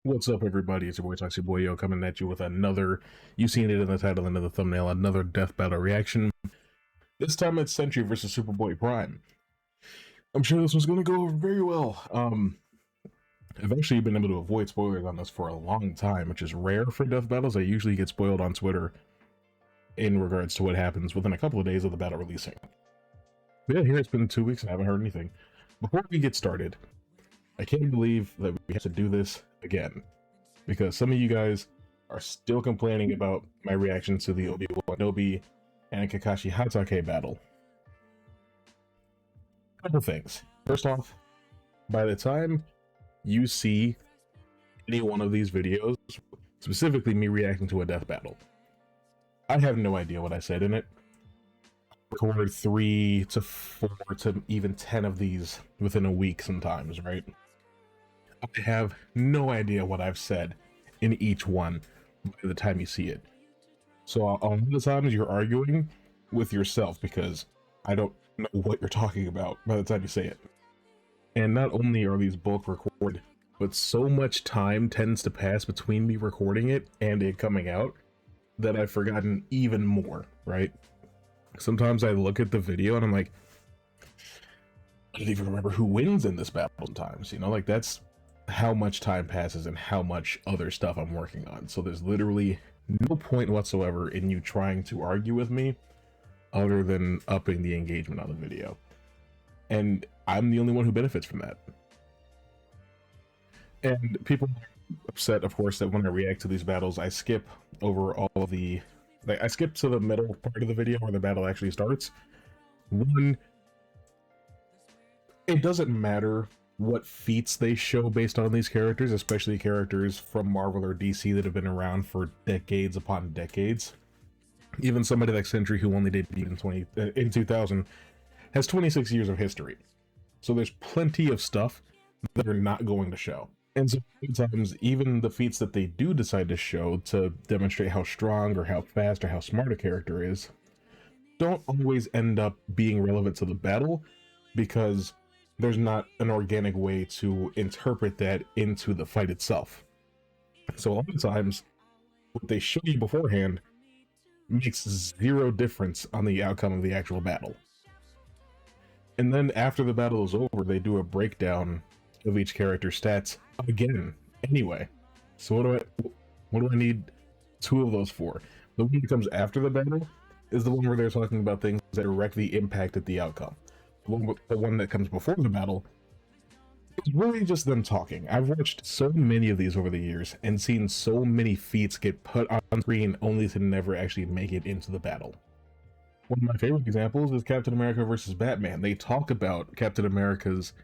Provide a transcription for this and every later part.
What's up, everybody? It's your boy Toxeyboyo coming at you with another, you seen it in the title and in the thumbnail, another death battle reaction. This time it's Sentry versus Superboy Prime. I'm sure this one's going to go over very well. I've actually been able to avoid spoilers on this for a long time, which is rare for death battles. I usually get spoiled on Twitter in regards to what happens within a couple of days of the battle releasing. But yeah, here it's been 2 weeks and I haven't heard anything. Before we get started, I can't believe that we have to do this again, because some of you guys are still complaining about my reactions to the Obi-Wan Kenobi and Kakashi Hatake battle. Couple things. First off, by the time you see any one of these videos, specifically me reacting to a death battle, I have no idea what I said in it. I recorded 3 to 4 to even 10 of these within a week sometimes, right? I have no idea what I've said in each one by the time you see it. So a lot of the times you're arguing with yourself because I don't know what you're talking about by the time you say it. And not only are these both recorded, but so much time tends to pass between me recording it and it coming out that I've forgotten even more, right? Sometimes I look at the video and I'm like, I don't even remember who wins in this battle sometimes, you know, like that's how much time passes and how much other stuff I'm working on. So there's literally no point whatsoever in you trying to argue with me other than upping the engagement on the video. And I'm the only one who benefits from that. And people are upset, of course, that when I react to these battles, I skip over all of the... Like, I skip to the middle part of the video where the battle actually starts. One, it doesn't matter what feats they show based on these characters, especially characters from Marvel or DC that have been around for decades upon decades. Even somebody like Sentry, who only debuted in 2000, has 26 years of history. So there's plenty of stuff that they're not going to show. And so sometimes even the feats that they do decide to show to demonstrate how strong or how fast or how smart a character is don't always end up being relevant to the battle, because there's not an organic way to interpret that into the fight itself. So a lot of times, what they show you beforehand makes zero difference on the outcome of the actual battle. And then after the battle is over, they do a breakdown of each character's stats again, anyway. So what do I need 2 of those for? The one that comes after the battle is the one where they're talking about things that directly impacted the outcome. The one that comes before the battle is really just them talking. I've watched so many of these over the years and seen so many feats get put on screen only to never actually make it into the battle. One of my favorite examples is Captain America versus Batman. They talk about Captain America's,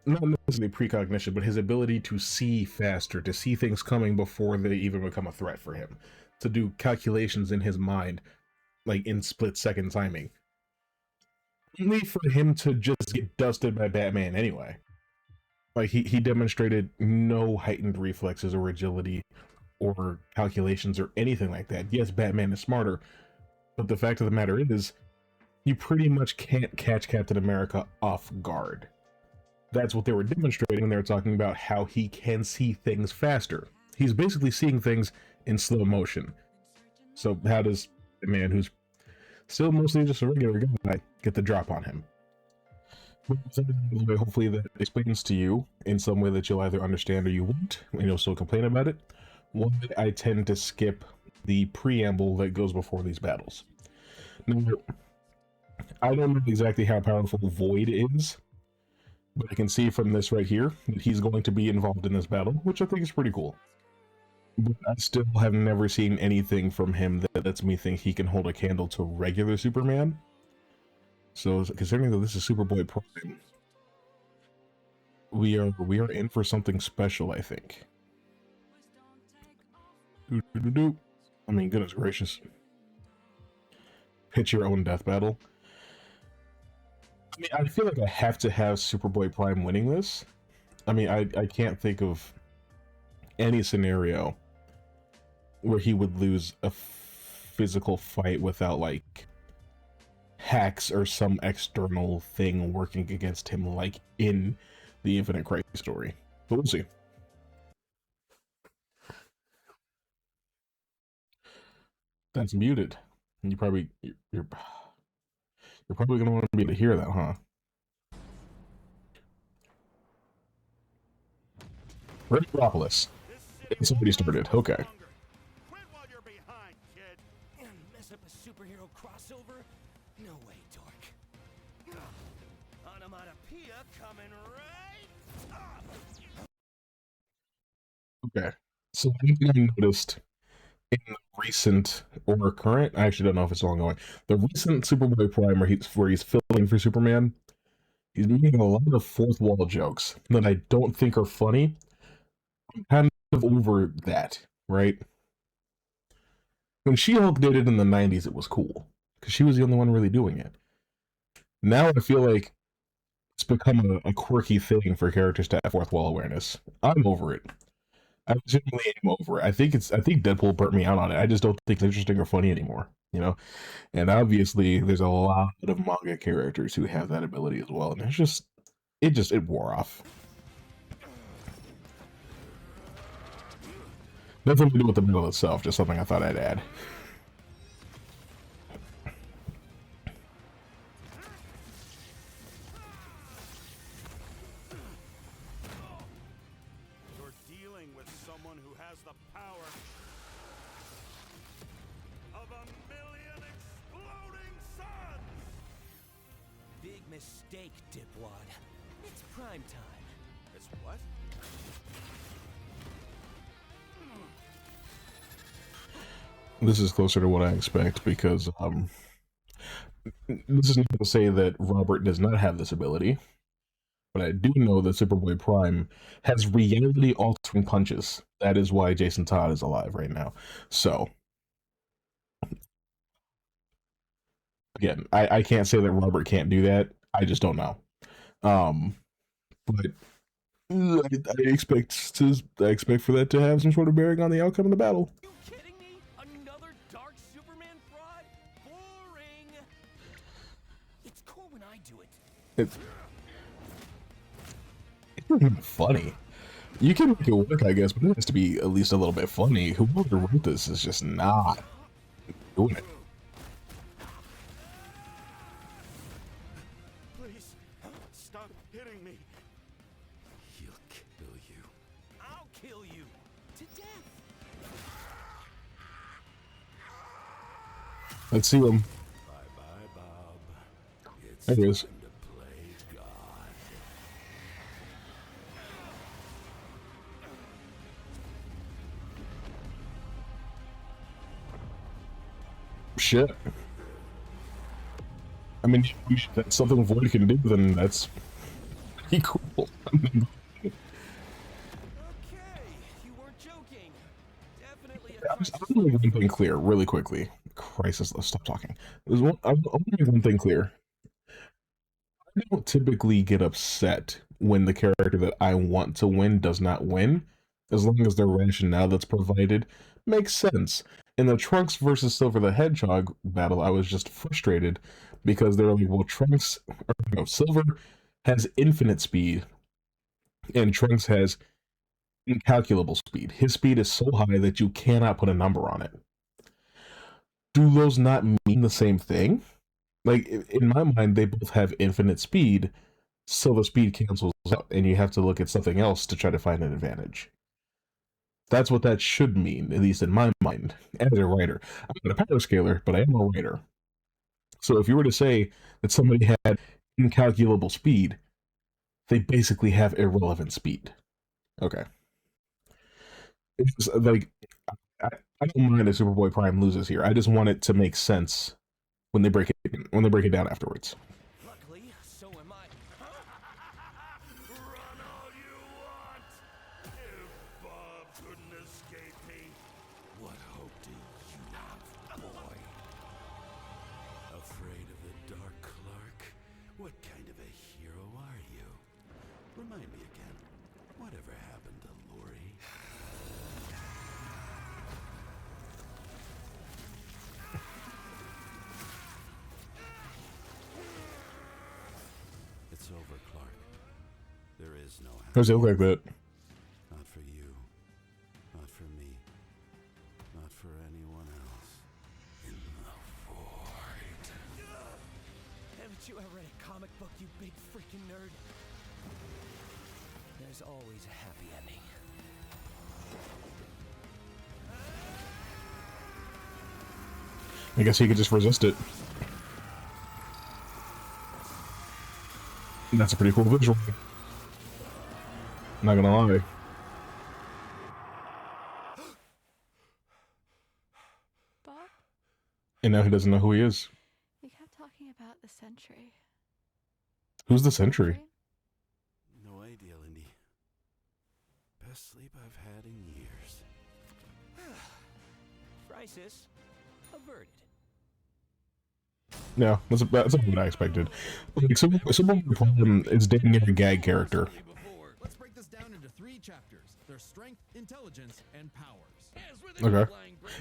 not necessarily precognition, but his ability to see faster, to see things coming before they even become a threat for him, to do calculations in his mind, like in split-second timing. Only for him to just get dusted by Batman anyway. Like, he demonstrated no heightened reflexes or agility or calculations or anything like that. Yes, Batman is smarter, but the fact of the matter is, you pretty much can't catch Captain America off guard. That's what they were demonstrating when they were talking about how he can see things faster. He's basically seeing things in slow motion. So how does a man who's still mostly just a regular guy get the drop on him? Hopefully that explains to you in some way that you'll either understand or you won't, and you'll still complain about it. One, I tend to skip the preamble that goes before these battles. Now, I don't know exactly how powerful Void is, but I can see from this right here that he's going to be involved in this battle, which I think is pretty cool. But I still have never seen anything from him that lets me think he can hold a candle to regular Superman. So, considering that this is Superboy Prime, we are in for something special, I think. I mean, goodness gracious. Pitch your own death battle. I mean, I feel like I have to have Superboy Prime winning this. I mean, I can't think of any scenario where he would lose a physical fight without, like, hacks or some external thing working against him, like in the Infinite Crisis story. But we'll see. That's muted. And you're probably gonna want to be able to hear that, huh? Metropolis. It's already started. Okay. Mess up a superhero crossover? No way, dork. Onomatopoeia coming right up. Okay. So one thing I noticed in the recent or current, I actually don't know if it's ongoing. The recent Superboy Prime where he's filling for Superman, he's making a lot of fourth wall jokes that I don't think are funny. I'm kind of over that, right? When She-Hulk did it in the 90s, it was cool because she was the only one really doing it. Now I feel like it's become a quirky thing for characters to have fourth wall awareness. I'm over it. I genuinely am over it. I think Deadpool burnt me out on it. I just don't think it's interesting or funny anymore, you know? And obviously there's a lot of manga characters who have that ability as well. And it wore off. Nothing to do with the battle itself, just something I thought I'd add. You're dealing with someone who has the power of 1,000,000 exploding suns! Big mistake, dipwad. It's prime time. It's what? This is closer to what I expect because this is not to say that Robert does not have this ability, but I do know that Superboy Prime has reality altering punches. That is why Jason Todd is alive right now. So again, I can't say that Robert can't do that. I just don't know. But I expect for that to have some sort of bearing on the outcome of the battle. You kidding me? Another dark Superman fraud? Boring. It's cool when I do it. It's not even funny. You can make it work, I guess, but it has to be at least a little bit funny. Whoever wrote this is just not doing it. Please, stop hitting me. He'll kill you. I'll kill you. To death. Let's see him. Bye-bye, Bob. It's There he is. time to play God. Shit. I mean, if that's something Void can do, then that's pretty cool. Okay, you weren't joking. Definitely a I crisis. want to make one thing clear, really quickly. Crisis, let's stop talking. I want to make one thing clear. I don't typically get upset when the character that I want to win does not win, as long as the rationale that's provided makes sense. In the Trunks versus Silver the Hedgehog battle, I was just frustrated because they were like, well, Silver has infinite speed, and Trunks has incalculable speed. His speed is so high that you cannot put a number on it. Do those not mean the same thing? Like, in my mind, they both have infinite speed, so the speed cancels out, and you have to look at something else to try to find an advantage. That's what that should mean, at least in my mind, as a writer. I'm not a power scaler, but I am a writer. So if you were to say that somebody had incalculable speed, they basically have irrelevant speed. Okay. It's just, like, I don't mind if Superboy Prime loses here. I just want it to make sense when they break it down afterwards. Luckily, so am I. Run all you want! If Bob couldn't escape me, what hope do you have, boy? Afraid of the Dark Clark? What kind of a hero are you? Remind me again, whatever happened to Lori? It's over, Clark. There is no How does it look like that? Not for you. Not for me. Not for anyone else. You ever read a comic book, you big freaking nerd? There's always a happy ending. I guess he could just resist it. That's a pretty cool visual. Not gonna lie. Bob, And now he doesn't know who he is. you kept talking about the Sentry. Who's the Sentry? Right? No idea, Lindy. Best sleep I've had in years. Crisis averted. No, that's what I expected. Like, Superboy Prime is dating a gag character. Let's break this down into 3 chapters. Their strength, intelligence, and powers. Okay.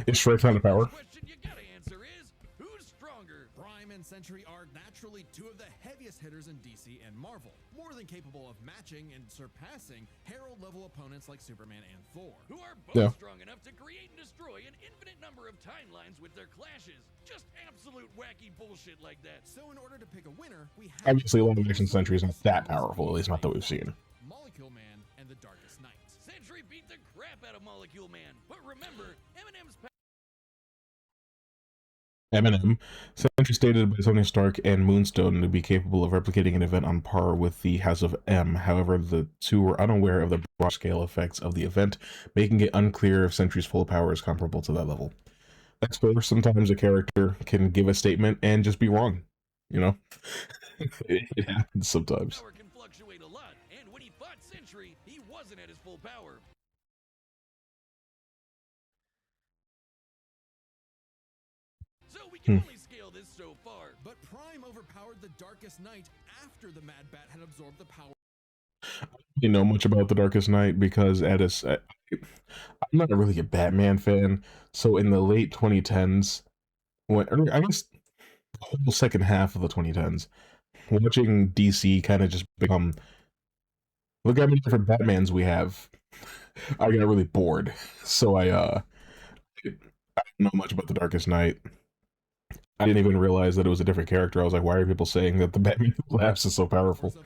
Is strength not a power? Question you gotta answer is, who's stronger? Prime and Sentry are naturally 2 of the heaviest hitters in DC and Marvel, more than capable of matching and surpassing Herald-level opponents like Superman and Thor. Who are both Yeah. strong enough to create and destroy an infinite number of timelines with their clashes. Just absolute wacky bullshit like that. So in order to pick a winner, we have Obviously, live action Sentry is not that powerful, at least not that we've seen. Molecule Man and the Darkest Knight. Sentry beat the crap out of Molecule Man. But remember, Eminem's Eminem, Sentry stated by Tony Stark and Moonstone to be capable of replicating an event on par with the House of M. However, the two were unaware of the broad scale effects of the event, making it unclear if Sentry's full power is comparable to that level. That's fair. Sometimes a character can give a statement and just be wrong. You know? It happens sometimes. power can fluctuate a lot, and when he fought Sentry, he wasn't at his full power. So we can only scale this so far. But Prime overpowered the Darkest Knight after the Mad Bat had absorbed the power. You know much about the Darkest Knight because I'm not really a Batman fan. So in the late 2010s, I guess the whole second half of the 2010s, watching DC kind of just become, look how many different Batmans we have. I got really bored, so I don't know much about the Darkest Knight. I didn't even realize that it was a different character. I was like, why are people saying that the Batman who laughs is so powerful? Of both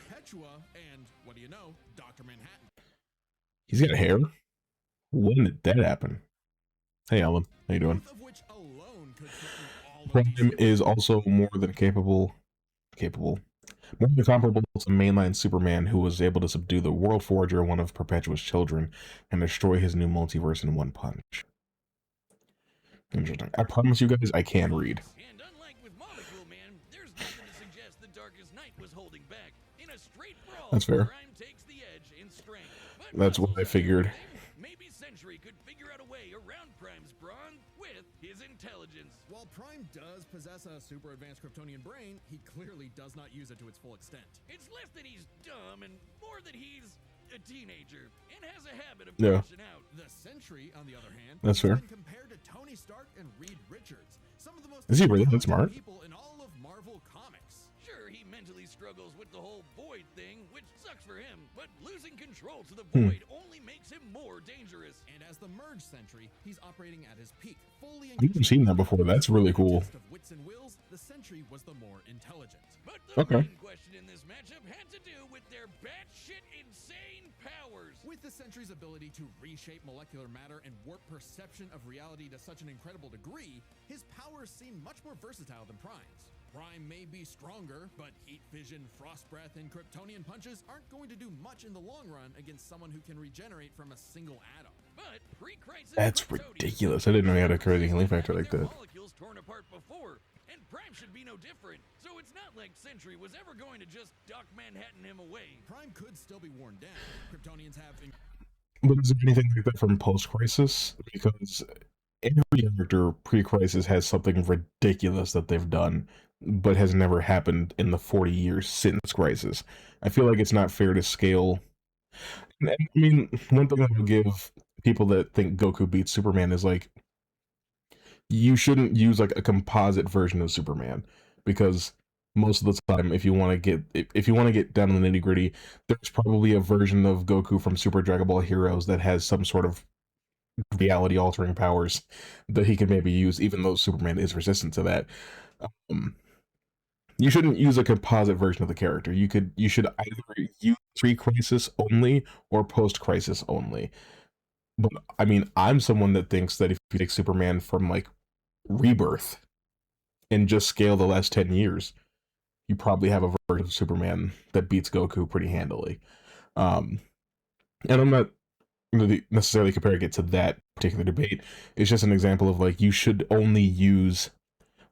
Perpetua and, what do you know, Dr. Manhattan. He's got hair? When did that happen? Hey, Alan. How you doing? Both of which alone could threaten all of Prime DC. is also more than comparable to mainline Superman, who was able to subdue the World Forger, one of Perpetua's children, and destroy his new multiverse in one punch. Interesting. I promise you guys, I can read. And unlike with Molecule Man, there's nothing to suggest the Darkest Knight was holding back. In a straight brawl, That's fair. Prime takes the edge in strength. But That's what I muscles figured. are everything. Maybe Sentry could figure out a way around Prime's brawn with his intelligence. While Prime does possess a super advanced Kryptonian brain, he clearly does not use it to its full extent. It's less that he's dumb and more that he's a teenager and has a habit of Yeah. crashing out. The Sentry, on the other hand, That's has fair. been compared to Tony Stark and Reed Richards, some of the most Is he really that intelligent smart? people in all of Marvel Comics. Sure, he mentally struggles with the whole void thing, which sucks for him, but losing control to the void only makes him more dangerous. And as the Merge Sentry, he's operating at his peak, fully in I've never control seen that of before. the That's really cool. test of wits and wills, the Sentry was the more intelligent. But the Okay. main question in this matchup had to do with their batshit insane powers. With the Sentry's ability to reshape molecular matter and warp perception of reality to such an incredible degree, his powers seem much more versatile than Prime's. Prime may be stronger, but heat vision, frost breath, and Kryptonian punches aren't going to do much in the long run against someone who can regenerate from a single atom. But pre-crisis That's Kryptonians ridiculous. I didn't know he had a crazy healing factor like their that. molecules torn apart before, and Prime should be no different. So it's not like Sentry was ever going to just Doc Manhattan him away. Prime could still be worn down. Kryptonians have But is there anything like that from post-crisis? Because every character pre-crisis has something ridiculous that they've done, but has never happened in the 40 years since crisis. I feel like it's not fair to scale. I mean, one thing I will give people that think Goku beats Superman is like, you shouldn't use like a composite version of Superman, because most of the time, if you want to get down to the nitty gritty, there's probably a version of Goku from Super Dragon Ball Heroes that has some sort of reality altering powers that he can maybe use, even though Superman is resistant to that. You shouldn't use a composite version of the character. You should either use pre-crisis only or post-crisis only. But I mean, I'm someone that thinks that if you take Superman from like Rebirth and just scale the last 10 years, you probably have a version of Superman that beats Goku pretty handily. And I'm not necessarily comparing it to that particular debate. It's just an example of like, you should only use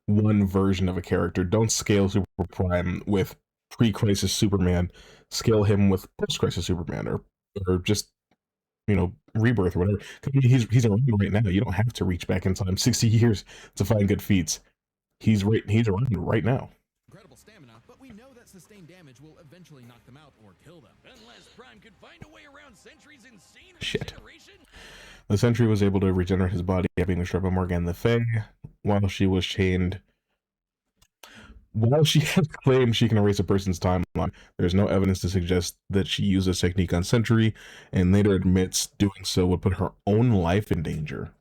one version of a character. Don't scale Super Prime with pre-crisis Superman. Scale him with post-crisis Superman, or just, you know, Rebirth or whatever. He's around right now. You don't have to reach back in time 60 years to find good feats. He's around right now. Incredible stamina, but we know that sustained damage will eventually knock them out or kill them. Unless Prime could find a way around Sentry's insane Shit. regeneration. The Sentry was able to regenerate his body after being destroyed by Morgan Le Fay while she was chained. While she has claimed she can erase a person's timeline, there's no evidence to suggest that she used this technique on Sentry, and later admits doing so would put her own life in danger.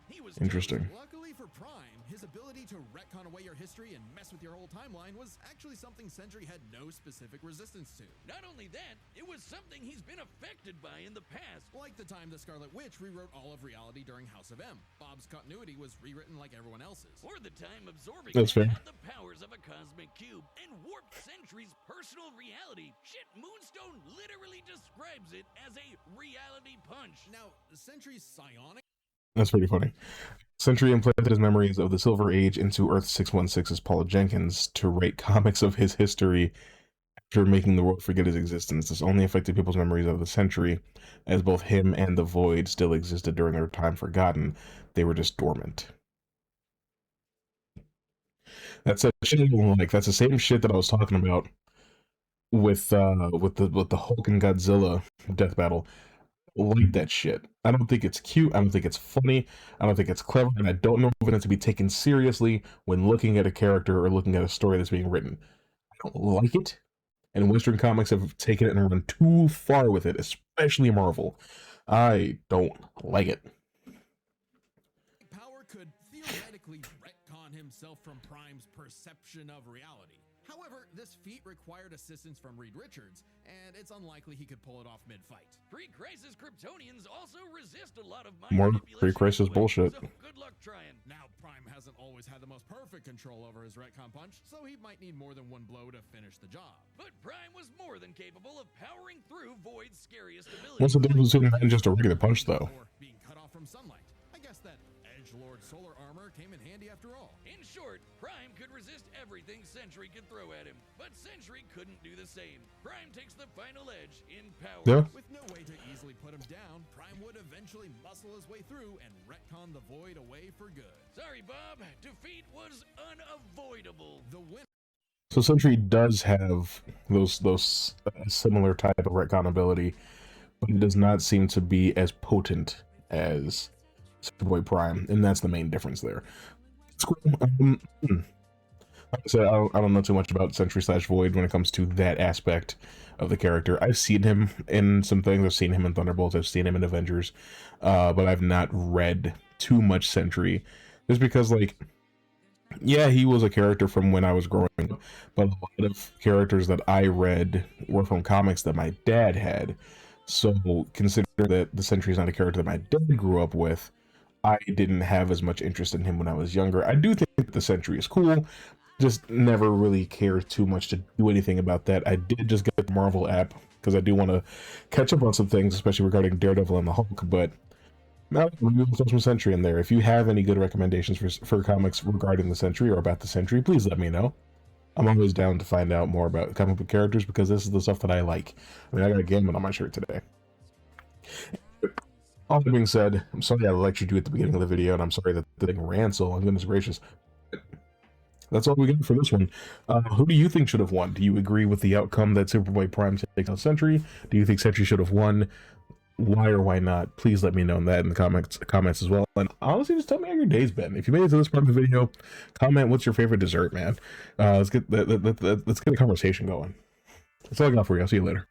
He was Interesting. Luckily for Prime, his ability to retcon away your history and mess with your whole timeline was actually something Sentry had no specific resistance to. Not only that, it was something he's been affected by in the past. Like the time the Scarlet Witch rewrote all of reality during House of M. Bob's continuity was rewritten like everyone else's. Or the time absorbing That's fair. had the powers of a cosmic cube and warped Sentry's personal reality. Shit, Moonstone literally describes it as a reality punch. Now, Sentry's psionic. That's pretty funny. Sentry implanted his memories of the Silver Age into Earth 616's Paul Jenkins to write comics of his history after making the world forget his existence. This only affected people's memories of the Sentry, as both him and the Void still existed during their time forgotten. They were just dormant. That's a shit like that's the same shit that I was talking about with the Hulk and Godzilla death battle. Like that shit. I don't think it's cute. I don't think it's funny. I don't think it's clever, and I don't know if it's to be taken seriously when looking at a character or looking at a story that's being written. I don't like it, and Western comics have taken it and run too far with it, especially Marvel. I don't like it. Power could theoretically retcon himself from Prime's perception of reality. However, this feat required assistance from Reed Richards, and it's unlikely he could pull it off mid-fight. Pre-crisis Kryptonians also resist a lot of mind More manipulation pre-crisis anyway, bullshit. So good luck trying. Now, Prime hasn't always had the most perfect control over his retcon punch, so he might need more than one blow to finish the job. But Prime was more than capable of powering through Void's scariest ability. What's the difference between just a regular punch, though? Or being cut off from sunlight. I guess that Edgelord solar armor came in handy after all. In short, Prime could resist everything Sentry could throw at him, but Sentry couldn't do the same. Prime takes the final edge in power. Yeah. With no way to easily put him down, Prime would eventually muscle his way through and retcon the Void away for good. Sorry, Bob. Defeat was unavoidable. The win. So Sentry does have those similar type of retcon ability, but it does not seem to be as potent as Superboy Prime, and that's the main difference there. It's cool. Like I said, I don't know too much about Sentry / Void when it comes to that aspect of the character. I've seen him in some things. I've seen him in Thunderbolts. I've seen him in Avengers, but I've not read too much Sentry, just because, like, yeah, he was a character from when I was growing up, but a lot of characters that I read were from comics that my dad had. So considering that the Sentry is not a character that my dad grew up with, I didn't have as much interest in him when I was younger. I do think the Sentry is cool, just never really cared too much to do anything about that. I did just get the Marvel app because I do want to catch up on some things, especially regarding Daredevil and the Hulk, but now we'll throw some Sentry in there. If you have any good recommendations for comics regarding the Sentry or about the Sentry, please let me know. I'm always down to find out more about comic book characters because this is the stuff that I like. I mean, I got a Gambit on my shirt today. All that being said, I'm sorry I lectured you at the beginning of the video, and I'm sorry that the thing ran so long. Goodness gracious. That's all we got for this one. Who do you think should have won? Do you agree with the outcome that Superboy Prime takes out Sentry? Do you think Sentry should have won? Why or why not? Please let me know that in the comments as well. And honestly, just tell me how your day's been. If you made it to this part of the video, comment what's your favorite dessert, man. Let's get a conversation going. That's all I got for you. I'll see you later.